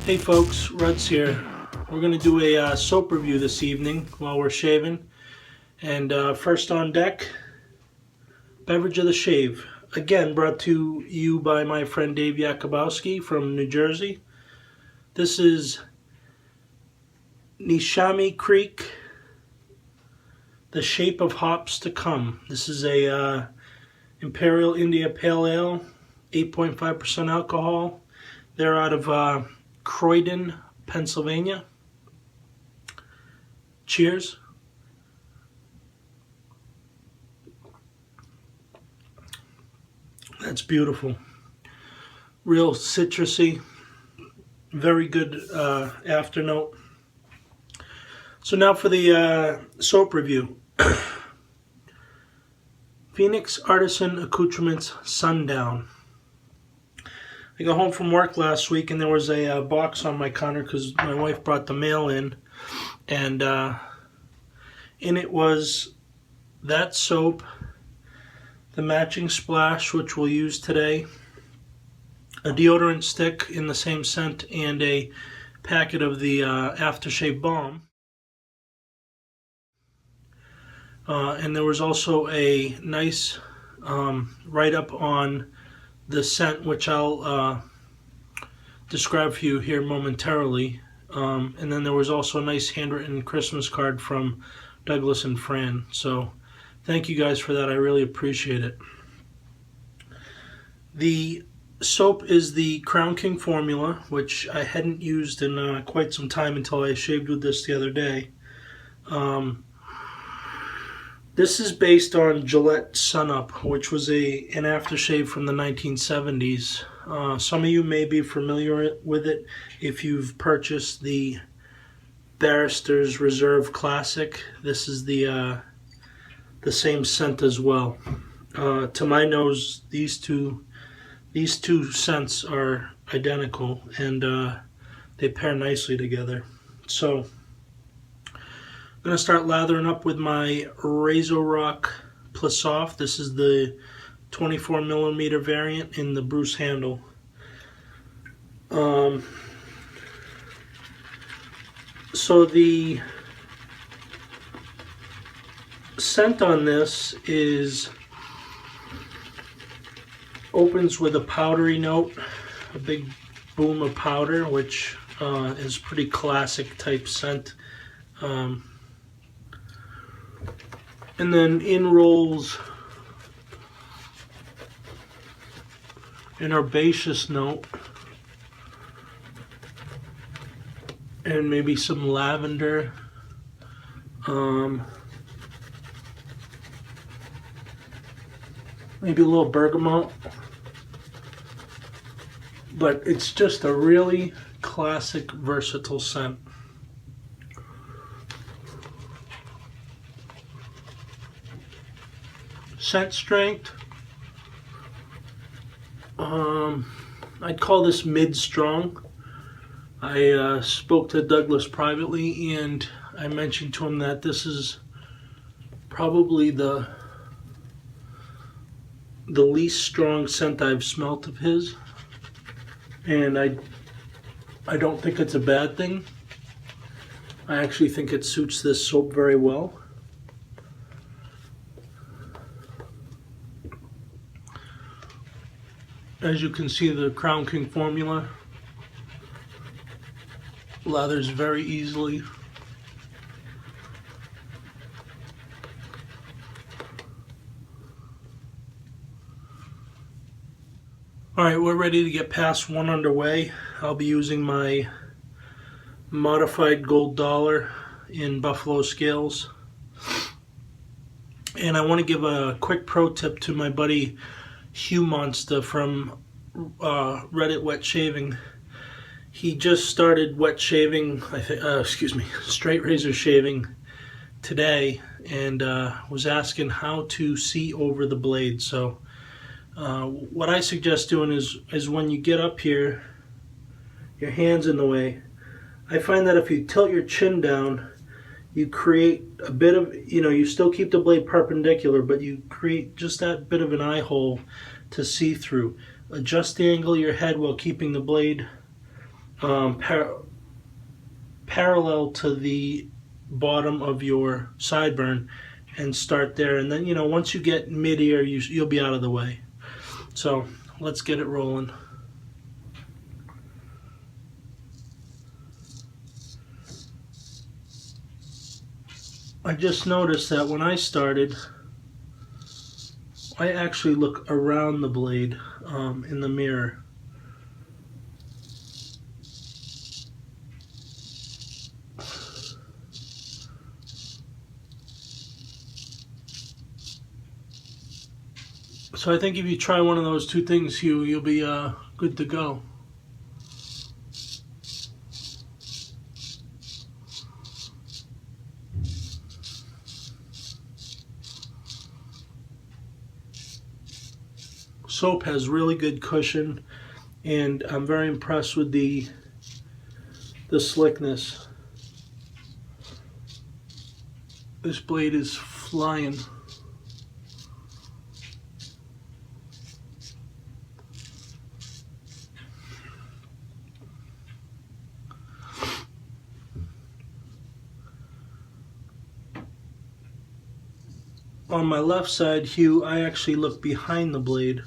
Hey folks, Ruds here. We're going to do a soap review this evening while we're shaving. And first on deck, Beverage of the Shave. Again, brought to you by my friend Dave Yakubowski from New Jersey. This is Neshaminy Creek, The Shape of Hops to Come. This is a Imperial India Pale Ale, 8.5% alcohol. They're out of Croydon, Pennsylvania. Cheers. That's beautiful. Real citrusy. Very good afternote. So now for the soap review. Phoenix Artisan Accoutrements Sundown. I got home from work last week and there was a box on my counter because my wife brought the mail in, and in it was that soap, the matching splash which we'll use today, a deodorant stick in the same scent, and a packet of the aftershave balm. And there was also a nice write-up on the scent, which I'll describe for you here momentarily. And then there was also a nice handwritten Christmas card from Douglas and Fran. So thank you guys for that. I really appreciate it. The soap is the Crown King formula, which I hadn't used in quite some time until I shaved with this the other day. This is based on Gillette Sun Up, which was an aftershave from the 1970s. Some of you may be familiar with it if you've purchased the Barrister's Reserve Classic. This is the same scent as well. To my nose, these two scents are identical, and they pair nicely together. So I'm going to start lathering up with my Razor Rock Plus Soft. This is the 24mm variant in the Bruce handle. So the scent on this opens with a powdery note, a big boom of powder, which is pretty classic type scent. And then in rolls an herbaceous note and maybe some lavender, maybe a little bergamot, but it's just a really classic, versatile scent. Scent strength, I'd call this mid-strong. I spoke to Douglas privately and I mentioned to him that this is probably the least strong scent I've smelt of his, and I don't think it's a bad thing. I actually think it suits this soap very well. As you can see, the Crown King formula lathers very easily. Alright, we're ready to get past one underway. I'll be using my modified gold dollar in buffalo scales. And I want to give a quick pro tip to my buddy hughmonstah from Reddit Wetshaving. He just started wet shaving, straight razor shaving today, and was asking how to see over the blade. So what I suggest doing is when you get up here, your hand's in the way. I find that if you tilt your chin down, you create a bit of, you still keep the blade perpendicular, but you create just that bit of an eye hole to see through. Adjust the angle of your head while keeping the blade parallel to the bottom of your sideburn and start there. And then, once you get mid-ear, you'll be out of the way. So let's get it rolling. I just noticed that when I started, I actually look around the blade in the mirror. So I think if you try one of those two things, Hugh, you'll be good to go. Soap has really good cushion, and I'm very impressed with the slickness. This blade is flying. On my left side, Hugh, I actually look behind the blade.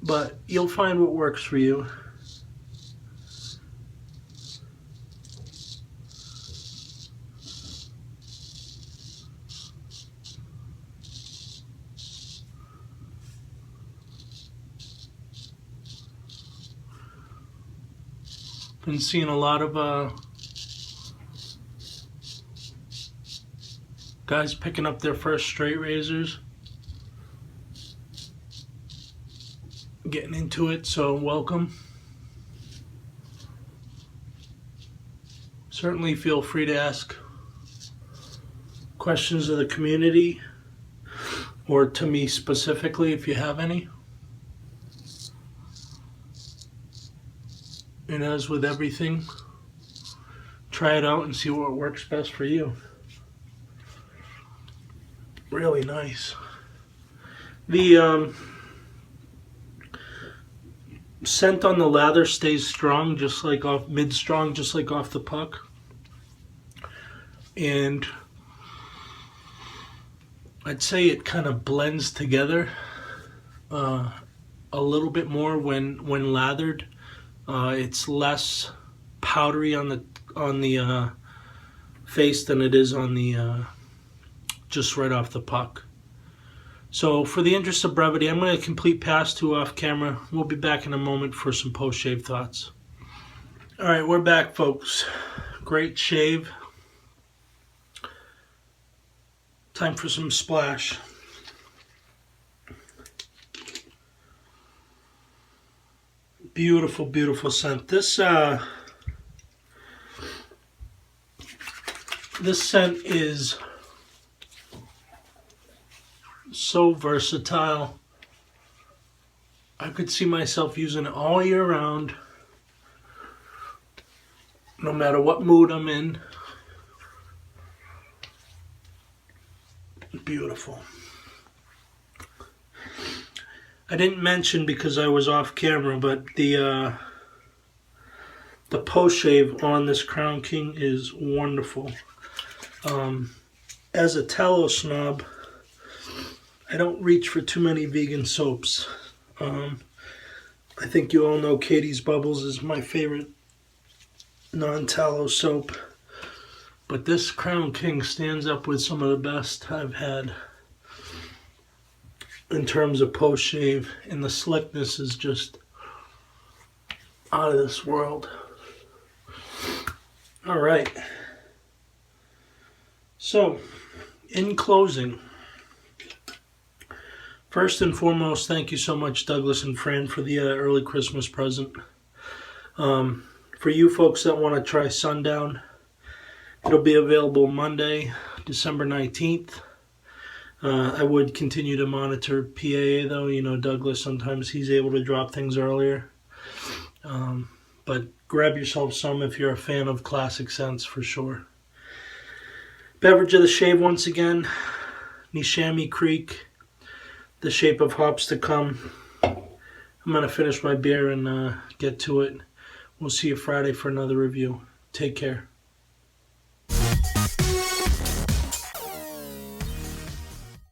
But you'll find what works for you. Been seeing a lot of guys picking up their first straight razors, getting into it, so welcome. Certainly feel free to ask questions of the community or to me specifically if you have any. And as with everything, try it out and see what works best for you. Really nice. The scent on the lather stays strong, just like mid-strong, just like off the puck. And I'd say it kind of blends together a little bit more when lathered. It's less powdery on the face than it is on the just right off the puck. So for the interest of brevity, I'm going to complete pass 2 off camera. We'll be back in a moment for some post-shave thoughts. All right, we're back, folks. Great shave. Time for some splash. Beautiful, beautiful scent. This scent is so versatile. I could see myself using it all year round, no matter what mood I'm in. Beautiful. I didn't mention because I was off camera, but the post shave on this Crown King is wonderful. As a tallow snob, I don't reach for too many vegan soaps. I think you all know Katie's Bubbles is my favorite non-tallow soap. But this Crown King stands up with some of the best I've had in terms of post-shave. And the slickness is just out of this world. All right. So, in closing, first and foremost, thank you so much, Douglas and Fran, for the early Christmas present. For you folks that want to try Sundown, it'll be available Monday, December 19th. I would continue to monitor PAA, though. You know, Douglas, sometimes he's able to drop things earlier. But grab yourself some if you're a fan of classic scents, for sure. Beverage of the Shave once again. Neshaminy Creek. The Shape of Hops to Come. I'm I'm going to finish my beer and get to it. We'll see you Friday for another review. Take care.